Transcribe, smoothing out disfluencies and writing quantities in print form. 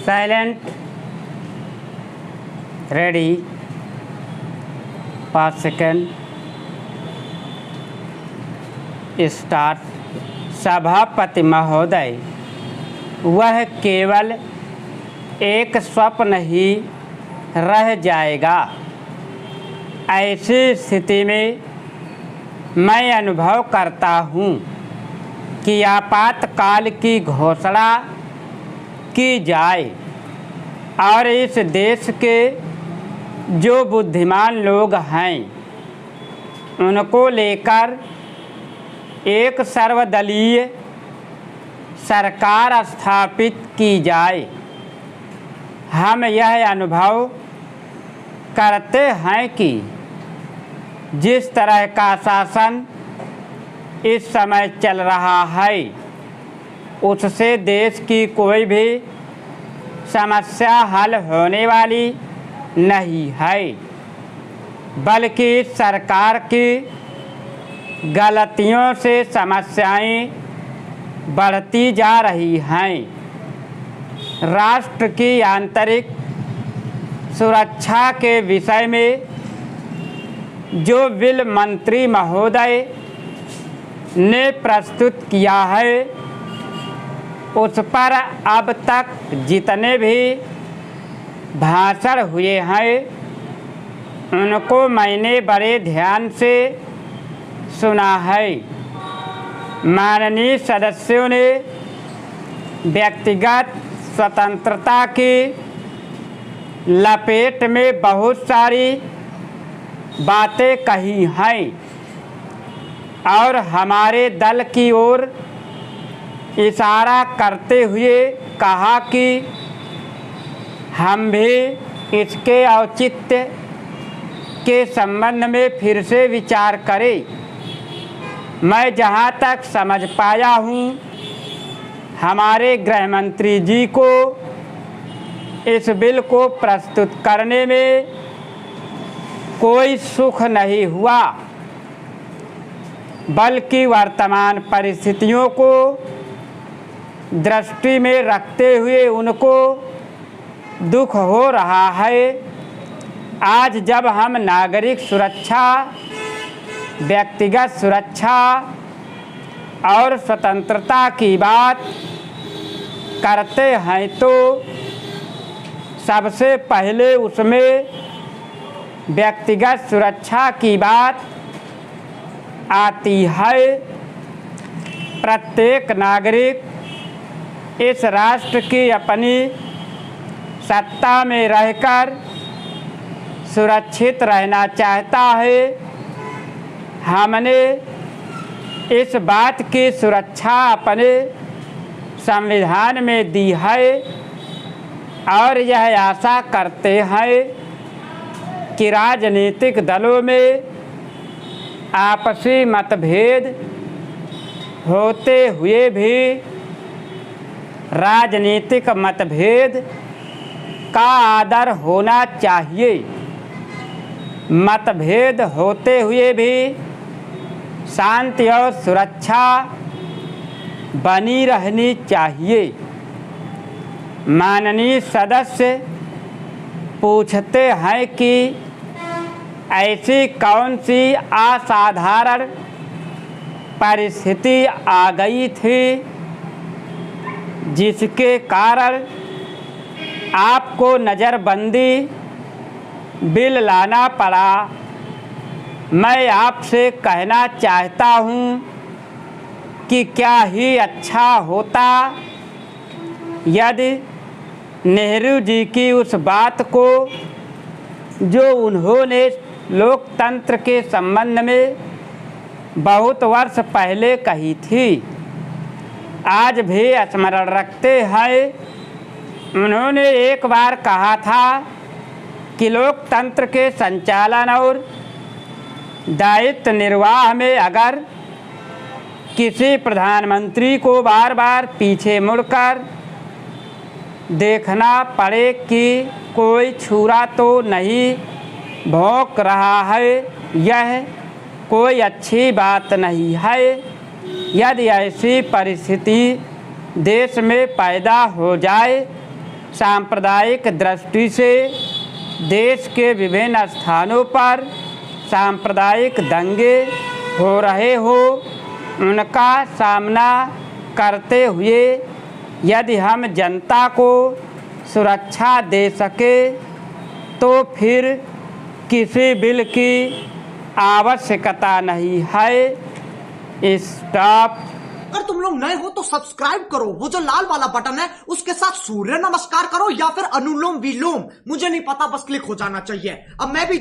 Silent, ready, 5 second, start. सभापति महोदय, वह केवल एक स्वप्न ही रह जाएगा। ऐसी स्थिति में मैं अनुभव करता हूँ कि आपातकाल की घोषणा की जाए और इस देश के जो बुद्धिमान लोग हैं उनको लेकर एक सर्वदलीय सरकार स्थापित की जाए। हम यह अनुभव करते हैं कि जिस तरह का शासन इस समय चल रहा है उससे देश की कोई भी समस्या हल होने वाली नहीं है, बल्कि इस सरकार की गलतियों से समस्याएं बढ़ती जा रही हैं। राष्ट्र की आंतरिक सुरक्षा के विषय में जो बिल मंत्री महोदय ने प्रस्तुत किया है उस पर अब तक जितने भी भाषण हुए हैं उनको मैंने बड़े ध्यान से सुना है। माननीय सदस्यों ने व्यक्तिगत स्वतंत्रता की लपेट में बहुत सारी बातें कही हैं और हमारे दल की ओर इशारा करते हुए कहा कि हम भी इसके औचित्य के संबंध में फिर से विचार करें। मैं जहां तक समझ पाया हूं हमारे गृह मंत्री जी को इस बिल को प्रस्तुत करने में कोई सुख नहीं हुआ, बल्कि वर्तमान परिस्थितियों को दृष्टि में रखते हुए उनको दुख हो रहा है। आज जब हम नागरिक सुरक्षा, व्यक्तिगत सुरक्षा और स्वतंत्रता की बात करते हैं तो सबसे पहले उसमें व्यक्तिगत सुरक्षा की बात आती है। प्रत्येक नागरिक इस राष्ट्र की अपनी सत्ता में रहकर सुरक्षित रहना चाहता है। हमने इस बात की सुरक्षा अपने संविधान में दी है और यह आशा करते हैं कि राजनीतिक दलों में आपसी मतभेद होते हुए भी राजनीतिक मतभेद का आदर होना चाहिए। मतभेद होते हुए भी शांति और सुरक्षा बनी रहनी चाहिए। माननीय सदस्य पूछते हैं कि ऐसी कौन सी असाधारण परिस्थिति आ गई थी जिसके कारण आपको नज़रबंदी बिल लाना पड़ा। मैं आपसे कहना चाहता हूँ कि क्या ही अच्छा होता यदि नेहरू जी की उस बात को जो उन्होंने लोकतंत्र के संबंध में बहुत वर्ष पहले कही थी आज भी स्मरण रखते हैं। उन्होंने एक बार कहा था कि लोकतंत्र के संचालन और दायित्व निर्वाह में अगर किसी प्रधानमंत्री को बार बार पीछे मुड़कर देखना पड़े कि कोई छुरा तो नहीं भौंक रहा है, यह कोई अच्छी बात नहीं है। यदि ऐसी परिस्थिति देश में पैदा हो जाए सांप्रदायिक दृष्टि से देश के विभिन्न स्थानों पर सांप्रदायिक दंगे हो रहे हो, उनका सामना करते हुए यदि हम जनता को सुरक्षा दे सके तो फिर किसी बिल की आवश्यकता नहीं है। स्टॉप। अगर तुम लोग नए हो तो सब्सक्राइब करो, वो जो लाल वाला बटन है उसके साथ सूर्य नमस्कार करो या फिर अनुलोम विलोम, मुझे नहीं पता, बस क्लिक हो जाना चाहिए। अब मैं भी